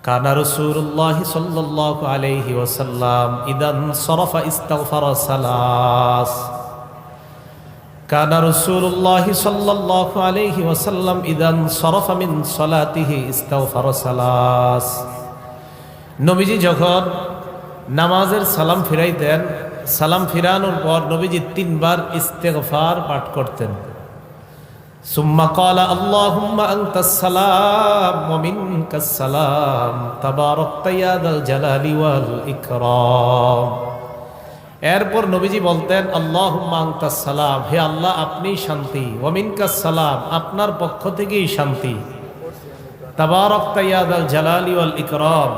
কানা রাসূলুল্লাহ সাল্লাল্লাহু আলাইহি ওয়াসাল্লাম ইদান সরাফা ইস্তাগফারা সালাস। কানা রাসূলুল্লাহ সাল্লাল্লাহু আলাইহি ওয়াসাল্লাম ইদান সরাফা মিন সালাতিহি ইস্তাগফারা সালাস। নবীজি যখন নামাজের সালাম ফিরাইতেন, সালাম ফিরানোর পর নবীজি 3 বার ইস্তেগফার পাঠ করতেন। সুম্মা ক্বালা আল্লাহুম্মা আনতাস সালাম ওয়া মিনকাস সালাম তাবারাকতা ইয়া যাল জালালি ওয়াল ইকরাম। এরপর নবীজি বলতেন আল্লাহুম্মা আনতাস সালাম, হে আল্লাহ আপনি শান্তি, ওয়া মিনকাস সালাম আপনার পক্ষ থেকেই শান্তি, তাবারাকতা ইয়া যাল জালালি ওয়াল ইকরাম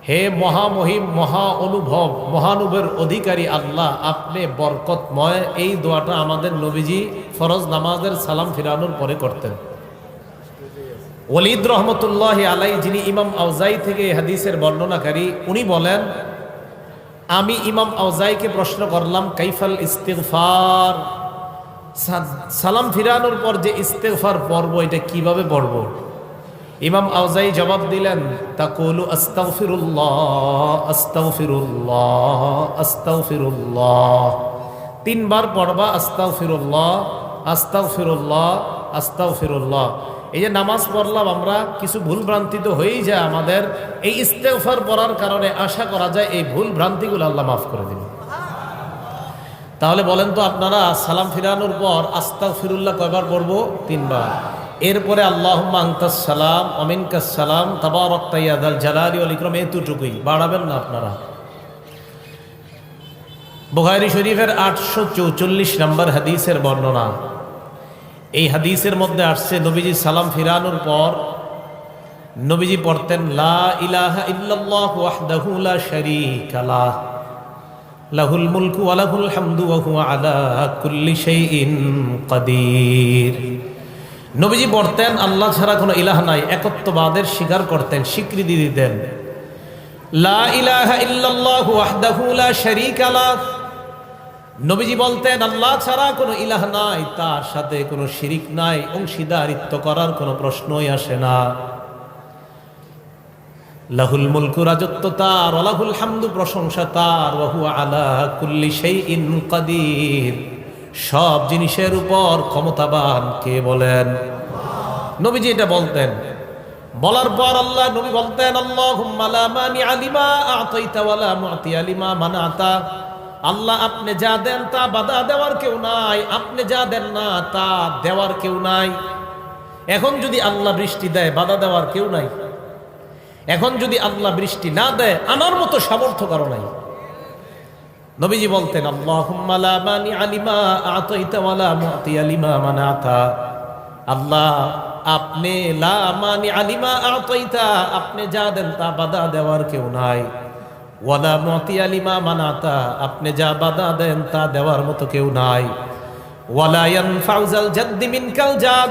হে মহামহিম মহা অনুভব মহানুভবের অধিকারী আল্লাহ আপনি বরকতময়। এই দোয়াটা আমাদের নবীজি ফরজ নামাজের সালাম ফিরানোর পরে করতেন। ওয়ালিদ রহমতুল্লাহ আলাই, যিনি ইমাম আউজাই থেকে হাদিসের বর্ণনাকারী, উনি বলেন আমি ইমাম আউজাইকে প্রশ্ন করলাম কাইফাল ইস্তিগফার, সালাম ফিরানোর পর যে ইস্তিগফার পড়ব এটা কিভাবে পড়ব? ইমাম আউজাই জবাব দিলেন তাকুলু আস্তাগফিরুল্লাহ আস্তাগফিরুল্লাহ আস্তাগফিরুল্লাহ, 3 বার পড়বা আস্তাগফিরুল্লাহ আস্তাগফিরুল্লাহ আস্তাগফিরুল্লাহ। এই যে নামাজ পড়লাম আমরা, কিছু ভুল ভ্রান্তি তো হয়েই যায় আমাদের, এই ইস্তেগফার পড়ার কারণে আশা করা যায় এই ভুল ভ্রান্তিগুলো আল্লাহ মাফ করে দিবেন। তাহলে বলেন তো আপনারা সালাম ফিরানোর পর আস্তাগফিরুল্লাহ কয়বার পড়বো? 3 বার। এরপরে আল্লাহুম্মা আনতাস সালাম ওয়া মিনকাস সালাম তাবারাকতা ইয়া যাল জালালি ওয়াল ইকরাম, এতটুকুই, বাড়াবেন না আপনারা। বুখারী শরীফের 844 নম্বর হাদিসের বর্ণনা। এই হাদিসের মধ্যে আসছে নবীজি সালাম ফিরানোর পর নবীজি পড়তেন লা ইলাহা ইল্লাল্লাহু ওয়াহদাহু লা শারীকা লাহ লাহুল মুলকু ওয়া লাহুল হামদু ওয়া হুয়া আলা কুল্লি শাইইন কাদির। নবীজি পড়তেন আল্লাহ ছাড়া কোনো ইলাহ নাই, একত্ববাদের স্বীকার করতেন, স্বীকৃতি দিতেন। লা ইলাহা ইল্লাল্লাহু ওয়াহদাহু লা শারীকা লাহ, নবীজি বলতেন আল্লাহ ছাড়া কোনো ইলাহ নাই, তার সাথে কোনো শিরিক নাই, অংশীদারিত্ব করার কোনো প্রশ্নই আসে না। লাহুল মুলকু, রাজত্ব তার, ওয়া লাহুল হামদু, প্রশংসা তার, ওয়া হুয়া আলা কুল্লি শাইইন কাদির, সব জিনিসের উপর ক্ষমতাবান কে বলেন? নবীজি এটা বলতেন। বলার পর আল্লাহ নবী বলতেন আল্লাহুম্মা লা মানিআ লিমা আ'তাইতা ওয়া লা মু'তিয়া লিমা মানা'তা, আল্লাহ আপনি যা দেন তা বাধা দেওয়ার কেউ নাই, আপনি যা দেন না তা দেওয়ার কেউ নাই। এখন যদি আল্লাহ বৃষ্টি দেয় বাধা দেওয়ার কেউ নাই, এখন যদি আল্লাহ বৃষ্টি না দেয় আমার মতো সামর্থ্য কারো নাই। নবীজি বলতেন আল্লাহুম্মা লা মানিআ লিমা আ'তাইতা ওয়া লা মু'তিয়া লিমা মানা'তা, আল্লাহ আপনি লা মানিআ লিমা আ'তাইতা, আপনি যা দেন তা বাধা দেওয়ার কেউ নাই, ওয়া লা মু'তিয়া লিমা মানা'তা, আপনি যা বাধা দেন তা দেওয়ার মতো কেউ নাই। ওয়া লা ইয়ানফা'ু যাল জাদ্দি মিনকাল জাদ,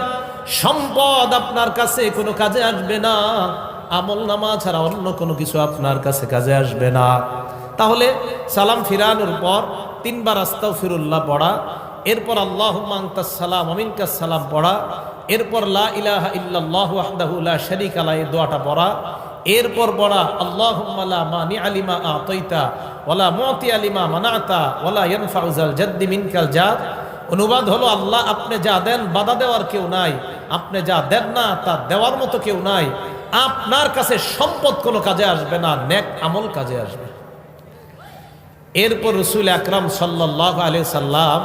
সম্পদ আপনার কাছে কোনো কাজে আসবে না, আমল নামা ছাড়া অন্য কোনো কিছু আপনার কাছে কাজে আসবে না। তাহলে সালাম ফিরানোর পর 3 বার আস্তাগফিরুল্লাহ পড়া, এরপর আল্লাহুম্মা আনতাস সালাম ওয়া মিনকাস সালাম পড়া, এরপর লা ইলাহা ইল্লাল্লাহু ওয়াহদাহু লা শারীকা লাহু, এই দোয়াটা পড়া, এরপর পড়া আল্লাহুম্মা লা মানিআ লিমা আ'তাইতা ওয়া লা মু'তিয়া লিমা মানা'তা ওয়া লা ইয়ানফা'ু যাল জাদ্দি মিনকাল জাদ। অনুবাদ হলো আল্লাহ আপনি যা দেন বাধা দেওয়ার কেউ নাই, আপনি যা দেন না তা দেওয়ার মতো কেউ নাই, আপনার কাছে সম্পদ কোনো কাজে আসবে না, নেক আমল কাজে আসবে। এরপর রাসূল আকরাম সাল্লাল্লাহু আলাইহি সাল্লাম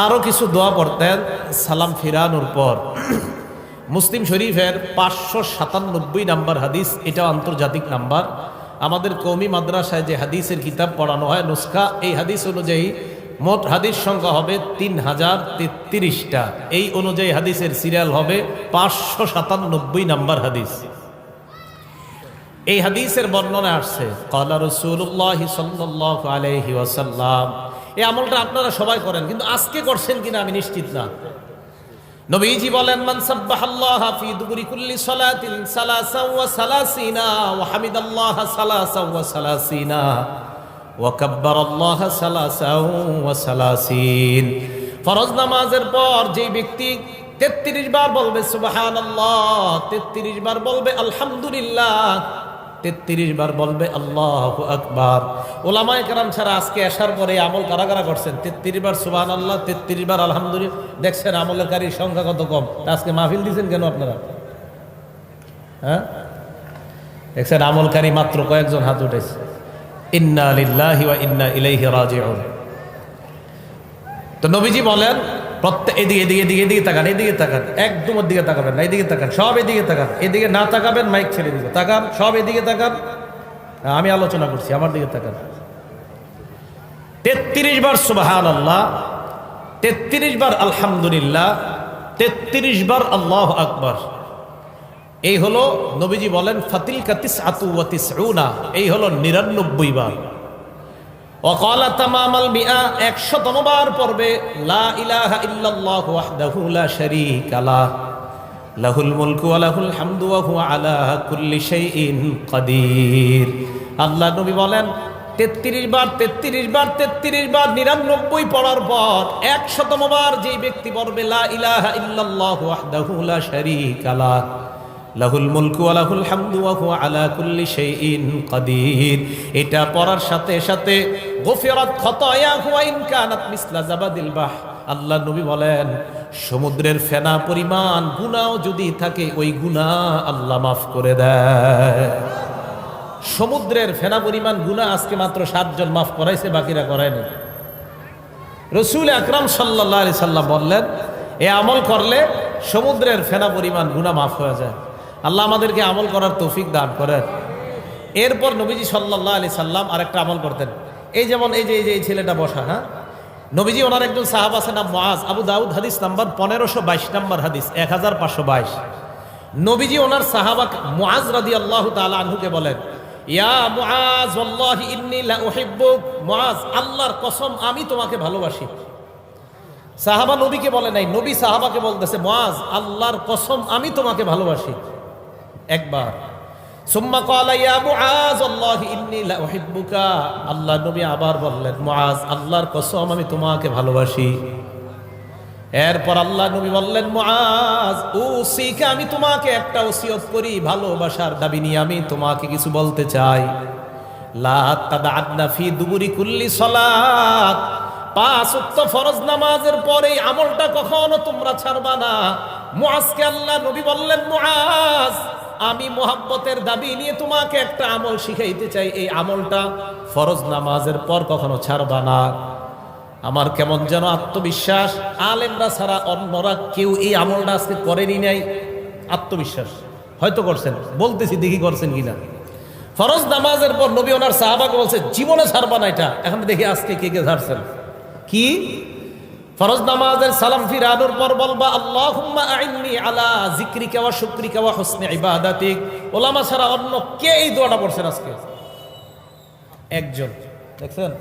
আরো কিছু দোয়া পড়তেন সালাম ফিরানোর পর। মুসলিম শরীফের 597 নম্বর হাদিস, এটা আন্তর্জাতিক নাম্বার। আমাদের কওমি মাদ্রাসায় যে হাদিসের কিতাব পড়ানো হয় নুসখা, এই হাদিস অনুযায়ী মোট হাদিস সংখ্যা হবে 3033টা। এই অনুযায়ী হাদিসের সিরিয়াল হবে 597 নম্বর হাদিস। এই হাদিসের বর্ণনা আসছে ক্বালা রাসূলুল্লাহ সাল্লাল্লাহু আলাইহি ওয়াসাল্লাম। এই আমলটা আপনারা সবাই করেন, কিন্তু আজকে করছেন কিনা আমি নিশ্চিত না। নবীজি বলেন মান সাব্বাহাল্লাহ ফি দুবুরি কুল্লি সালাতিন সালাসা ওয়া সালাসিনা ওয়া হামিদাল্লাহ সালাসা ওয়া সালাসিনা ওয়া কাব্বারাল্লাহ সালাসা ওয়া সালাসিন। ফরজ নামাজের পর যে ব্যক্তি 33 বার বলবে সুবহানাল্লাহ, 33 বার বলবে আলহামদুলিল্লাহ, 33 বার বলবে আল্লাহু আকবার। ওলামায়ে কেরাম ছাড়া আজকে আসার পরে আমল কারা কারা করছেন? 33 বার সুবহানাল্লাহ, 33 বার আলহামদুলিল্লাহ। দেখছেন আমলকারীর সংখ্যা কত কম। আজকে মাহফিল দিয়েছেন কেন আপনারা? হ্যাঁ, দেখছেন আমলকারী মাত্র কয়েকজন হাত উঠেছে। ইন্না লিল্লাহি ওয়া ইন্না ইলাইহি রাজিউন। তো নবীজি বলেন প্রত্যেক এদিকে এদিকে এদিকে এদিকে তাকান, এদিকে তাকান, একদম ওর দিকে তাকাবেন না, এদিকে তাকান, সব এদিকে তাকান, এদিকে না তাকাবেন মাইক ছেড়ে দিবে, তাকান, সব এদিকে তাকান, আমি আলোচনা করছি, আমার দিকে তাকান। 33 বার সুবহানাল্লাহ, 33 বার আলহামদুলিল্লাহ, 33 বার আল্লাহু আকবার। এই হলো নবীজি বলেন ফাতিলকা তিসআতু ওয়া তিসউনা, এই হলো 99 বার। ওয়াকালা তামামাল মিআ, 100তম বার পড়বে লা ইলাহা ইল্লাল্লাহু ওয়াহদাহু লা শারীকা লাহ, লাহুল মুলকু ওয়া লাহুল হামদু ওয়া হুয়া আলা কুল্লি শাইইন কাদির। আল্লাহ নবী বলেন 33 বার 33 বার 33 বার 99 পড়ার পর 100তম বার যেই ব্যক্তি পড়বে লা ইলাহা ইল্লাল্লাহু ওয়াহদাহু লা শারীকা লাহ, লাহুল মুলকু ওয়া লাহুল হামদু ওয়া হুয়া আলা কুল্লি শাইইন কাদির, এটা পড়ার সাথে সাথে গফিরাত খাতায়াহু ওয়া ইন কানাত মিসলা জাবাদিল বাহ। আল্লাহ নবী বলেন সমুদ্রের ফেনা পরিমাণ গুনাহ যদি থাকে ওই গুনাহ আল্লাহ মাফ করে দেয়। সমুদ্রের ফেনা পরিমাণ গুনাহ আজকে মাত্র 7 জন মাফ করাইছে, বাকিরা করায়নি। রাসূল আকরাম সাল্লাল্লাহু আলাইহি সাল্লাম বললেন এই আমল করলে সমুদ্রের ফেনা পরিমাণ গুনাহ মাফ হয়ে যায়। আল্লাহ আমাদেরকে আমল করার তৌফিক দান করেন। এরপর নবীজি সাল্লাল্লাহু আলাইহি সাল্লাম আরেকটা আমল করতেন। এই যেমন এই যে এই ছেলেটা বসা, হ্যাঁ, নবীজি ওনার একজন সাহাবা আছে নাম মুআজ, আবু দাউদ হাদিস নাম্বার 1522 নাম্বার হাদিস 1522। নবীজি ওনার সাহাবা মুআজ রাদিয়াল্লাহু তাআলা আনহুকে বলেন ইয়া মুআজ ওয়াল্লাহি ইন্নী লা উহিব্বুক, মুআজ আল্লাহর কসম আমি তোমাকে ভালোবাসি। সাহাবা নবীকে বলে নাই, নবী সাহাবাকে বলতেছে মুআজ আল্লাহর কসম আমি তোমাকে ভালোবাসি একবার। সুম্মা ক্বালা ইয়া মুআজ আল্লাহি ইন্নী লা উহিব্বুকা, আল্লাহ নবী আবার বললেন মুআজ আল্লাহর কসম আমি তোমাকে ভালোবাসি। এরপর আল্লাহ নবী বললেন মুআজ উসিকা, আমি তোমাকে একটা ওসিয়ত করি, ভালোবাসার দাবি নিয়ে আমি তোমাকে কিছু বলতে চাই। লা তাদআদনা ফি দুবুরি কুল্লি সালাত, 5 ওয়াক্ত ফরজ নামাজের পরে আমলটা কখনো তোমরা ছাড়বা না। মুআজকে আল্লাহ নবী বললেন মুআজ আমি মোহাব্বতের দাবি নিয়ে তোমাকে একটা আমল শিখাইতে চাই, এই আমলটা ফরজ নামাজের পর কখনো ছাড়বা না। আমার কেমন যেন আত্মবিশ্বাস, আলেমরা ছাড়া অন্যরা কেউ এই আমলটা আজকে করেনি নাই। আত্মবিশ্বাস হয়তো করছেন, বলতেছি দেখি করছেন কিনা। ফরজ নামাজের পর নবী ওনার সাহাবাকে বলছে জীবনে ছাড়বা না এটা। এখন দেখি আজকে কে কে ছাড়ছেন। কি ফরজ নামাজের সালাম ফিরানোর পর বলবা আল্লাহুম্মা আইন্নি আলা যিকরিকা ওয়া শুকরিকা ওয়া হুসনি ইবাদাতিক। ওলামা ছাড়া অন্য কে এই দোয়াটা পড়ছেন আজকে? একজন। দেখছেন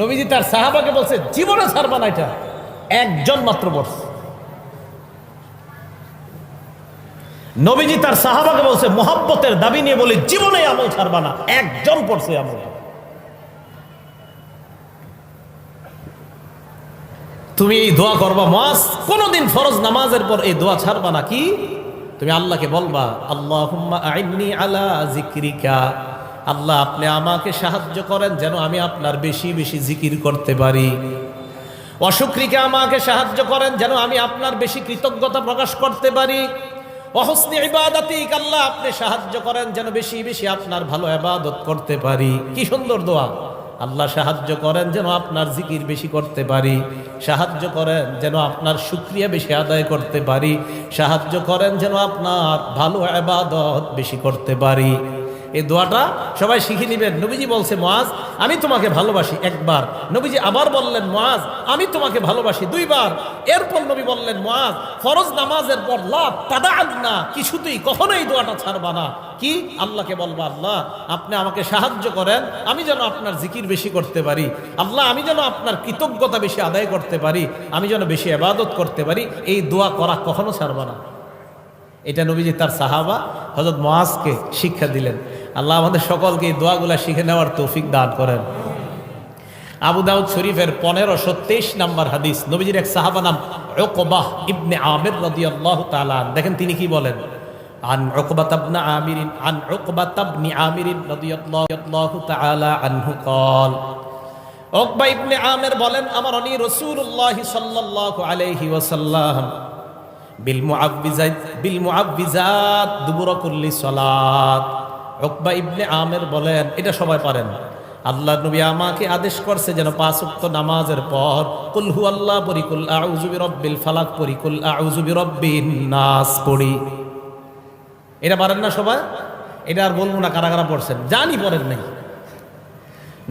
নবীজি তার সাহাবাকে বলছে জীবনে ছাড়বা না এটা, একজন মাত্র পড়ছে। নবীজি তার সাহাবাকে বলছে মোহাব্বতের দাবি নিয়ে বলে জীবনে আমল ছাড়বা না, একজন পড়ছে আমল। তুমি এই দোয়া করবা মুআজ, কোনদিন ফরজ নামাজের পর এই দোয়া ছাড়বা না। কি তুমি আল্লাহকে বলবা আল্লাহুম্মা আইন্নি আলা যিকরিকা, আল্লাহ আপনি আমাকে সাহায্য করেন যেন আমি আপনার বেশি বেশি জিকির করতে পারি। ওয়া শুকরিকা, আমাকে সাহায্য করেন যেন আমি আপনার বেশি কৃতজ্ঞতা প্রকাশ করতে পারি। ওয়া হুসনি ইবাদাতিক, আল্লাহ আপনি সাহায্য করেন যেন বেশি বেশি আপনার ভালো ইবাদত করতে পারি। কি সুন্দর দোয়া। আল্লাহ সাহায্য করেন যেন আপনার জিকির বেশি করতে পারি, সাহায্য করেন যেন আপনার শুকরিয়া বেশি আদায় করতে পারি, সাহায্য করেন যেন আপনার ভালো ইবাদত বেশি করতে পারি। এই দোয়াটা সবাই শিখে নেবেন। নবীজি বলছে মুআজ আমি তোমাকে ভালোবাসি একবার, নবীজি আবার বললেন মুআজ আমি তোমাকে ভালোবাসি দুইবার। এরপর নবী বললেন মুআজ ফরজ নামাজের পর লা তাদআদনা, কিছুতেই কখনো এই দোয়াটা ছাড়বা না। কি আল্লাহকে বলবা আল্লাহ আপনি আমাকে সাহায্য করেন আমি যেন আপনার জিকির বেশি করতে পারি, আল্লাহ আমি যেন আপনার কৃতজ্ঞতা বেশি আদায় করতে পারি, আমি যেন বেশি ইবাদত করতে পারি। এই দোয়া করা কখনো ছাড়বা না। এটা নবীজি তার সাহাবা হযরত মুআজকে শিক্ষা দিলেন। আল্লাহ আমাদের সকলকে এই দোয়াগুলা শিখে নেওয়ার তৌফিক দান করেন। আবু দাউদ শরীফের 1523 নম্বর হাদিস, নবীজির এক সাহাবা নাম উকবাহ ইবনে আমির রাদিয়াল্লাহু তাআলা আন, দেখেন তিনি কি বলেন। عن عقبة بن عامر رضي الله تعالى عنه قال উকবা ইবনে আমির বলেন, আমারনি রাসূলুল্লাহ সাল্লাল্লাহু আলাইহি ওয়াসাল্লাম বিল মুআব্বিজাত দুবুরা কুল্লি সালাত। উকবা ইবনে আমির বলেন, এটা সবাই পারেন, আল্লাহর নবী আমাকে আদেশ করছে যেন 5 ওয়াক্ত নামাজের পর কুল হুয়াল্লাহ পড়ি, কুল আউযু বিরাব্বিল ফালাক পড়ি, কুল আউযু বিরাব্বিন নাস পড়ি। এটা পারেন না সবাই? এটা আর বলবো না কারা কারা পড়ছেন, জানি পড়েন নাই।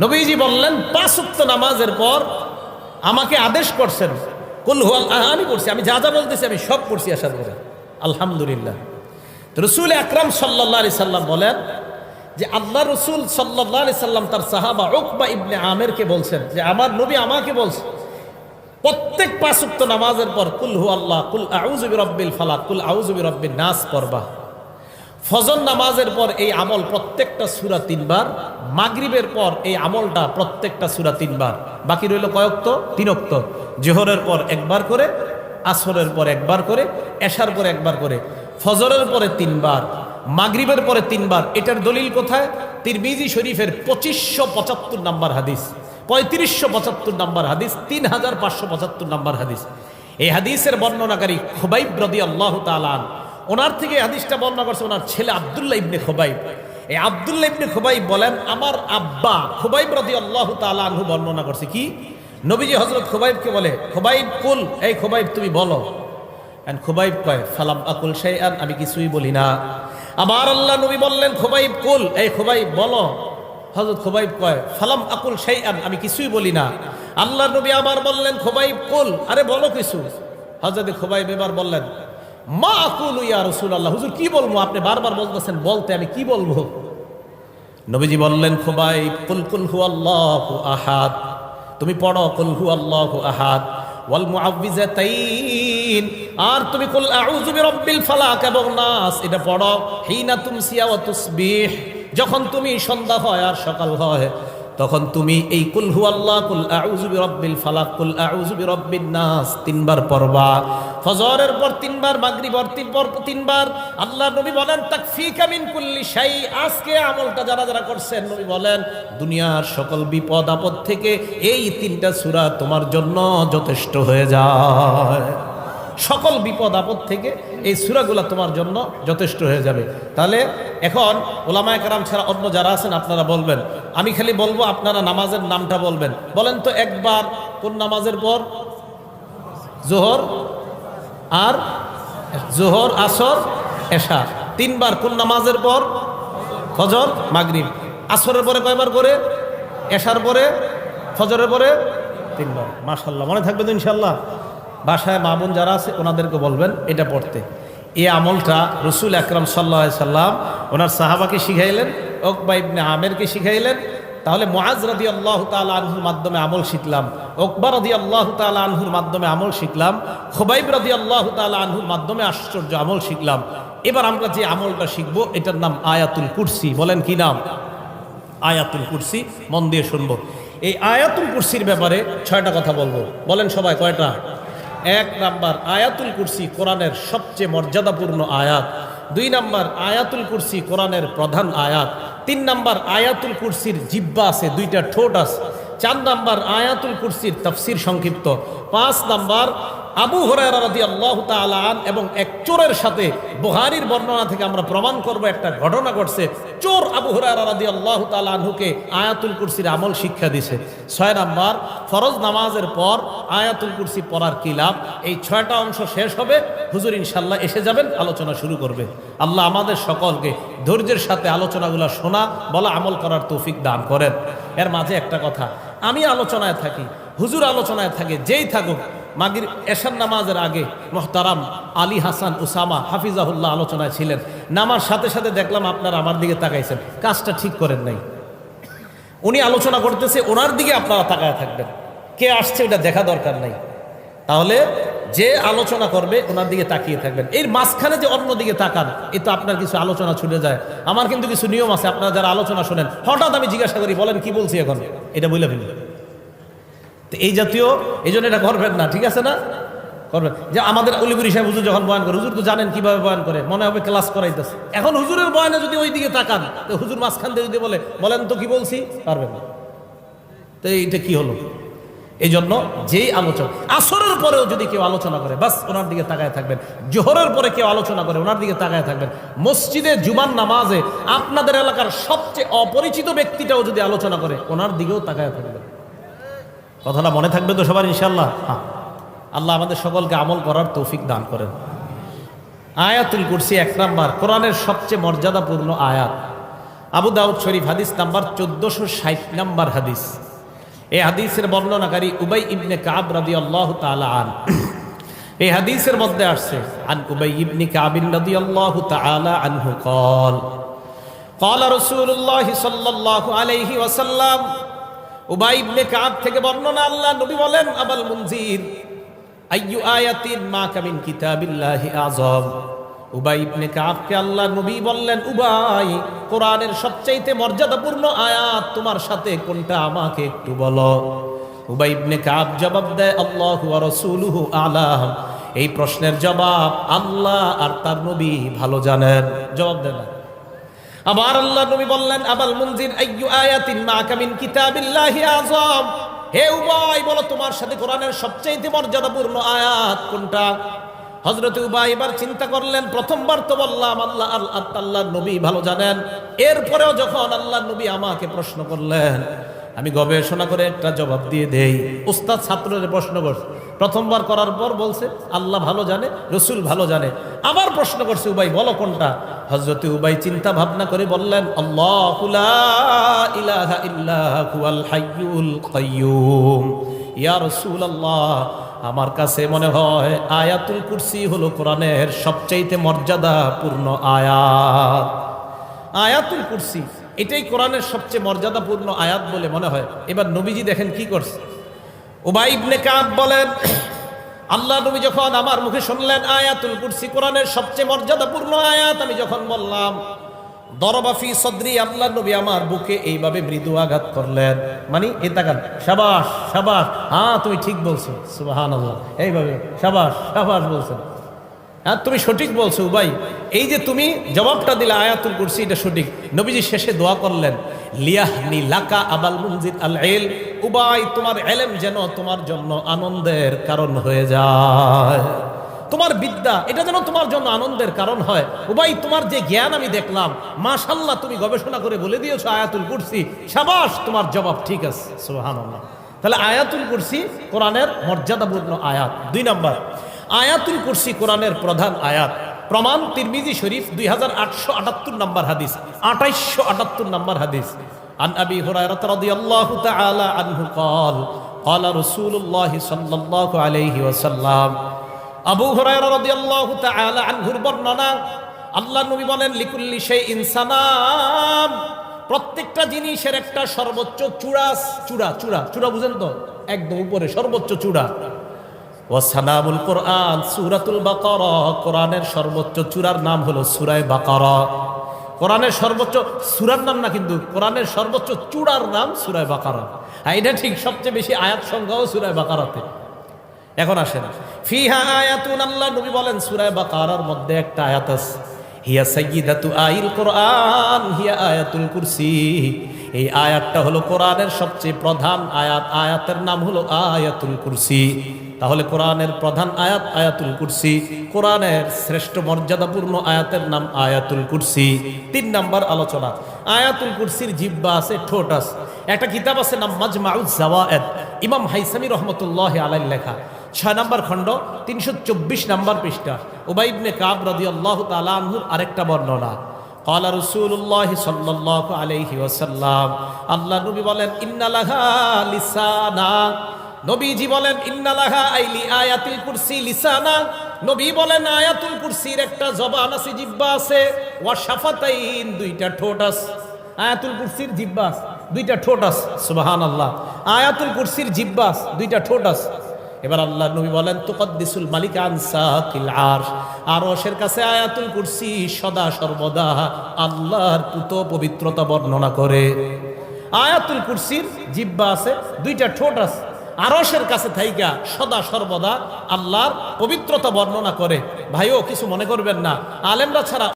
নবীজি বললেন 5 ওয়াক্ত নামাজের পর আমাকে আদেশ করছেন কুল হুয়াল্লাহ, আমি পড়ছি, আমি যা যা বলতেছি আমি সব পড়ছি আসার পরে, আলহামদুলিল্লাহ। রাসূল আকরাম সাল্লাল্লাহু আলাইহি সাল্লাম বলেন যে আল্লাহ রসুল সাল্লাল্লাহু আলাইহি সাল্লাম তার সাহাবা উকবা ইবনে আমিরকে বলছেন যে আমার নবী আমাকে বলছে প্রত্যেক 5 ওয়াক্ত নামাজের পর কুল হুয়াল্লাহ, কুল আউযু বিরাব্বিল ফালাক, কুল আউযু বিরাব্বিন নাস পড়বা। ফজর নামাজের পর এই আমল প্রত্যেকটা সূরা 3 বার, মাগরিবের পর এই আমলটা প্রত্যেকটা সূরা 3 বার, বাকি রইল কয় ওয়াক্ত? 3 ওয়াক্ত। জোহরের পর একবার করে, আসরের পর একবার করে, এশার পর একবার করে, ফজরের পরে 3 বার, মাগরিবের পরে 3 বার। এটার দলিল কোথায়? তিরমিজি শরীফের 2575 নম্বর হাদিস, 3575 নম্বর হাদিস, 3575 নম্বর হাদিস। এই হাদিসের বর্ণনাকারী খুবাইব রাদিয়াল্লাহু তাআলা আন, ওনার থেকে হাদিসটা বর্ণনা করছে ওনার ছেলে আব্দুল্লাহ ইবনে খুবাইব। এই আব্দুল্লাহ ইবনে খুবাইব বলেন আমার আব্বা খুবাইব রাদিয়াল্লাহু তাআলা আনহু বর্ণনা করছে কি, নবীজি হযরত খুবাইবকে বলে, খুবাইব কুল, এই খুবাইব তুমি বলো। এন্ড খুবাইব কয় ফালাম আকুল শাইআন, আমি কিছুই বলি না। আবার আল্লাহ নবী বললেন খুবাইব কুল, এই খুবাইব বলো। হযরত খুবাইব কয় ফালাম আকুল শাইআন, আমি কিছুই বলি না। আল্লাহ নবী আবার বললেন খুবাইব কুল, আরে বলো কিছু। হযরত খুবাইব এবার বললেন মা আকুলু ইয়া রাসূলুল্লাহ, হুজুর কি বলবো, আপনি বারবার বলতেছেন বলতে, আমি কি বলবো। নবীজি বললেন খুবাইব কুল কুল হুয়াল্লাহু আহাদ, তুমি পড়ো কুল হুয়াল্লাহু আহাদ ওয়াল মুআউযিজাতাইন, আর তুমি কুল আউযু বিরাব্বিল ফালাক এবং নাস এটা পড়ো হিনা তুমসিয়া ওয়া তুসবিহ, যখন তুমি সন্ধ্যা হয় আর সকাল হয় তখন তুমি এই কুল হুয়াল্লাহ, কুল আউযু বিরাব্বিল ফালাক, কুল আউযু বিরাব্বিন নাস 3 বার পড়বা। ফজরের পর 3 বার, মাগরিবের পর 3 বার। আল্লাহ নবী বলেন তাকফিকা মিন কুল্লি শাই, আজকে আমলটা যারা যারা করছেন নবী বলেন দুনিয়ার সকল বিপদ আপদ থেকে এই 3টা সূরা তোমার জন্য যথেষ্ট হয়ে যায়। সকল বিপদ আপদ থেকে এই সূরাগুলো তোমার জন্য যথেষ্ট হয়ে যাবে। তাহলে এখন ওলামায়ে কেরাম ছাড়া অন্য যারা আছেন আপনারা বলবেন, আমি খালি বলবো আপনারা নামাজের নামটা বলবেন। বলেন তো একবার কোন নামাজের পর? জোহর আর জোহর, আসর, এশা। 3 বার কোন নামাজের পর? ফজর, মাগরিব। আসরের পরে কয়বার করে? এশার পরে, ফজরের পরে 3 বার। মাশাআল্লাহ, মনে থাকবে তো ইনশাআল্লাহ। বাসায় মা বোন যারা আছে ওনাদেরকে বলবেন এটা পড়তে। এই আমলটা রাসূল আকরাম সাল্লাল্লাহু আলাইহি সাল্লাম ওনার সাহাবাকে শিখাইলেন, উকবা ইবনে আমিরকে শিখাইলেন। তাহলে মুআজ রাদিয়াল্লাহু তাআলা আনহুর মাধ্যমে আমল শিখলাম, উকবা রাদিয়াল্লাহু তাআলা আনহুর মাধ্যমে আমল শিখলাম, খুবাইব রাদিয়াল্লাহু তাআলা আনহুর মাধ্যমে আশ্চর্য আমল শিখলাম। এবার আমরা যে আমলটা শিখবো এটার নাম আয়াতুল কুরসি। বলেন কি নাম? আয়াতুল কুরসি। মন দিয়ে শুনবো। এই আয়াতুল কুরসির ব্যাপারে 6টা কথা বলবো। বলেন সবাই কয়টা? 1 নাম্বার, আয়াতুল কুরসি কোরআনের সবচেয়ে মর্যাদাপূর্ণ আয়াত। 2 নাম্বার, আয়াতুল কুরসি কোরআনের প্রধান আয়াত। 3 নাম্বার, আয়াতুল কুরসির জিহ্বা আছে, 2টা ঠোঁট আছে। 4 নাম্বার, আয়াতুল কুরসির তাফসীর সংক্ষিপ্ত। 5 নাম্বার, আবু হুরায়রা রাদিয়াল্লাহু তাআলা আন এবং এক চোরের সাথে বুখারীর বর্ণনা থেকে আমরা প্রমাণ করব একটা ঘটনা ঘটছে। চোর আবু হুরায়রা রাদিয়াল্লাহু তাআলা আনহুকে আয়াতুল কুরসির আমল শিক্ষা দিয়েছে। 6 নাম্বার, ফরজ নামাজের পর আয়াতুল কুরসি পড়ার কি লাভ। এই 6টা অংশ শেষ হবে, হুজুর ইনশাআল্লাহ এসে যাবেন, আলোচনা শুরু করবে। আল্লাহ আমাদের সকলকে ধৈর্যের সাথে আলোচনাগুলো শোনা, বলা, আমল করার তৌফিক দান করেন। এর মাঝে একটা কথা, আমি আলোচনায় থাকি, হুজুর আলোচনায় থাকে, যেই থাকুক, মাগরিব এশার নামাজের আগে মুহতারাম আলী হাসান উসামা হাফিজাহুল্লাহ আলোচনায় ছিলেন। নামার সাথে সাথে দেখলাম আপনারা আমার দিকে তাকাইছেন, কাজটা ঠিক করেন নাই। উনি আলোচনা করতেছে, ওনার দিকে আপনারা তাকায় থাকবেন। কে আসছে এটা দেখা দরকার নাই। তাহলে যে আলোচনা করবে ওনার দিকে তাকিয়ে থাকবেন। এর মাঝখানে যে অন্য দিকে তাকান, এ তো আপনার কিছু আলোচনা ছুটে যায়। আমার কিন্তু কিছু নিয়ম আছে, আপনারা যারা আলোচনা শোনেন হঠাৎ আমি জিজ্ঞাসা করি বলেন কি বলছি এখন, এটা বলে ফেলি। তো এই জাতীয়, এই জন্য এটা করবেন না, ঠিক আছে না? করবেন যে আমাদের অলিপুরি সাহেব হুজুর যখন বয়ান করে, হুজুর তো জানেন কিভাবে বয়ান করে, মনে হবে ক্লাস করাইতেছে। এখন হুজুরের বয়ানে যদি ওই দিকে তাকান, তো হুজুর মাঝখান দিয়ে যদি বলেন তো কি বলছি, পারবেন না। তো এইটা কি হলো? এই জন্য যেই আলোচনা আসরের পরেও যদি কেউ আলোচনা করে, বাস ওনার দিকে তাকায় থাকবেন। জোহরের পরে কেউ আলোচনা করে, ওনার দিকে তাকায় থাকবেন। মসজিদে জুমার নামাজে আপনাদের এলাকার সবচেয়ে অপরিচিত ব্যক্তিটাও যদি আলোচনা করে, ওনার দিকেও তাকায় থাকবেন। কথাটা মনে থাকবে তো সবার ইনশাআল্লাহ? হ্যাঁ, আল্লাহ আমাদের সকলকে আমল করার তৌফিক দান করেন। আয়াতুল কুরসি 1 নাম্বার, কোরআনের সবচেয়ে মর্যাদাপূর্ণ আয়াত। আবু দাউদ শরীফ হাদিস নাম্বার 1460 নাম্বার হাদিস। এই হাদিসের বর্ণনাকারী উবাই ইবনে কাব রাদিয়াল্লাহু তাআলা আন। এই হাদিসের মধ্যে আসছে, আন উবাই ইবনে কাব রাদিয়াল্লাহু তাআলা আনহু قال قال رسول الله صلى الله عليه وسلم। উবাই ইবনে কাব থেকে বর্ণনা, আল্লাহ নবী বলেন, আবাল মুনজির আইয়ু আয়াতিন মা কামিন কিতাবিল্লাহি আযম। উবাই ইবনে কাবকে আল্লাহ নবী বললেন, উবাই, কোরআনের সবচাইতে মর্যাদাপূর্ণ আয়াত তোমার সাথে কোনটা আমাকে একটু বলো। উবাই ইবনে কাব জবাব দেয়, আল্লাহু ওয়া রাসূলুহু আ'লাম। এই প্রশ্নের জবাব আল্লাহ আর তার নবী ভালো জানেন। জবাব দেন। আবার আল্লাহ নবী বললেন, আবাল মুনজির আইয়ু আয়াতিন মা কামিন কিতাবিল্লাহি আযম। হে উবাই, বলো তোমার সাথে কোরআনের সবচাইতে মর্যাদাপূর্ণ আয়াত কোনটা? হযরত উবাই এবার চিন্তা করলেন, প্রথমবার তো বললাম আল্লাহ আল্লাহর নবী ভালো জানেন, এরপরেও যখন আল্লাহর নবী আমাকে প্রশ্ন করলেন, আমি গবেষণা করে একটা জবাব দিয়ে দেই। উস্তাদ ছাত্রদের প্রশ্ন করছে, প্রথমবার করার পর বলছে আল্লাহ ভালো জানে, রাসূল ভালো জানে। আবার প্রশ্ন করছে, উবাই বলো কোনটা? হযরত উবাই চিন্তা ভাবনা করে বললেন, আল্লাহু লা ইলাহা ইল্লা হুয়াল হাইয়ুল কাইয়্যুম। ইয়া রাসূলুল্লাহ, আমার কাছে মনে হয় আয়াতুল কুরসি হলো কোরআনের সবচাইতে মর্যাদাপূর্ণ আয়াত। আয়াতুল কুরসি এটাই কোরআনের সবচেয়ে মর্যাদাপূর্ণ আয়াত বলে মনে হয়। এবার নবীজি দেখেন কি করছে। উবাই ইবনে কাব বলেন, আল্লাহ নবী যখন আমার মুখে শুনলেন আয়াতুল কুরসি কোরআনের সবচেয়ে মর্যাদাপূর্ণ আয়াত, আমি যখন বললাম, দরবা ফি সদরি, আল্লাহ নবী আমার বুকে এইভাবে মৃদু আঘাত করলেন। মানে এ তাকান, শাবাশ শাবাশ, হ্যাঁ তুমি ঠিক বলছো, সুবহানাল্লাহ, এইভাবে শাবাশ শাবাশ বলছেন, হ্যাঁ তুমি সঠিক বলছো উবাই, এই যে তুমি জবাবটা দিলে আয়াতুল কুরসি এটা সঠিক। নবীজি শেষে দোয়া করলেন, লিয়াহনি লাকা আবাল মুনজির আল ইলম। উবাই, তোমার ইলম যেন তোমার জন্য আনন্দের কারণ হয়ে যায়, তোমার বিদ্যা এটা যেন তোমার জন্য আনন্দের কারণ হয়। উবাই, তোমার যে জ্ঞান আমি দেখলাম, মাশাআল্লাহ, তুমি গবেষণা করে বলে দিয়েছো আয়াতুল কুরসি, শাবাশ, তোমার জবাব ঠিক আছে, সুবহানাল্লাহ। তাহলে আয়াতুল কুরসি কোরআনের মর্যাদাপূর্ণ আয়াত। 2 নাম্বার, আয়াতুল কুরসি কোরআনের প্রধান আয়াত। প্রমাণ তিরমিজি শরীফ 2878 নম্বর হাদিস, 2878 নম্বর হাদিস। আন আবি হুরায়রা রাদিয়াল্লাহু তাআলা আনহু قال قال رسول الله صلى الله عليه وسلم। আবু হুরায়রা রাদিয়াল্লাহু তাআলা আনহুর বর্ণনা, আল্লাহ নবী বলেন, লিকুল্লি শাইইন সানাম। প্রত্যেকটা জিনিসের একটা সর্বোচ্চ চূড়া, চূড়া চূড়া চূড়া বুঝেন তো, একদম উপরে সর্বোচ্চ চূড়া। ওয়াসানামুল কোরআন সূরাতুল বাকারা, কোরআনের সর্বোচ্চ চূড়ার নাম হলো সূরা বাকারা। কোরআনের সর্বোচ্চ সূরার নাম না, কিন্তু কোরআনের সর্বোচ্চ চূড়ার নাম সূরা বাকারা। হ্যাঁ, এটা ঠিক, সবচেয়ে বেশি আয়াত সংখ্যাও সূরা বাকারাতে। এখন আসেন, ফিহা আয়াতুন, আল্লাহ নবী বলেন সূরা বাকারার মধ্যে একটা আয়াত আছে, হিয়া সাইয়্যিদাতু আইল কোরআন হিয়া আয়াতুল কুরসি। এই আয়াতটা হলো কোরআনের সবচেয়ে প্রধান আয়াত, আয়াতের নাম হলো আয়াতুল কুরসি। তাহলে কোরআনের প্রধান আয়াত আয়াতুল কুরসি, কোরআনের শ্রেষ্ঠ মর্যাদাপূর্ণ আয়াতের নাম আয়াতুল কুরসি। 3 নাম্বার আলোচনা, আয়াতুল কুরসির জিহ্বা আছে, ঠোঁট আছে। একটা কিতাব আছে নাম মাজমাউজ জাওয়ায়েদ, ইমাম হাইসামি রহমতুল্লাহি আলাইহি লেখা, 6 নাম্বার খণ্ড, 324 নাম্বার পৃষ্ঠা। উবাই ইবনে কাব রাদিয়াল্লাহু তাআলা আনহুর আরেকটা বর্ণনা, قال رسول الله صلى الله عليه وسلم। আল্লাহ নবী বলেন, ইন্না লাহা লিসানা। নবীজি বলেন, ইন্না লাহা আইলি আয়াতুল কুরসি লিসানা। নবী বলেন, আয়াতুল কুরসির একটা জবান আছে, জিহ্বা আছে, ওয়া শাফাতাইন, 2টা ঠোঁট আছে। আয়াতুল কুরসির জিহ্বা আছে, 2টা ঠোঁট আছে, সুবহানাল্লাহ। আয়াতুল কুরসির জিহ্বা আছে, 2টা ঠোঁট আছে। এবার আল্লাহ নবী বলেন, তুকদ্দিসুল মালিক আন সাকিল আরশ। আরশের কাছে আয়াতুল কুরসি সদা সর্বদা আল্লাহর পুত পবিত্রতা বর্ণনা করে। আয়াতুল কুরসির জিহ্বা আছে, 2টা ঠোঁট আছে। আরশের কাছে থাইকা সদা সর্বদা আল্লাহর পবিত্রতা বর্ণনা করে। ভাইও কিছু মনে করবেন না, আলেমরা ছাড়া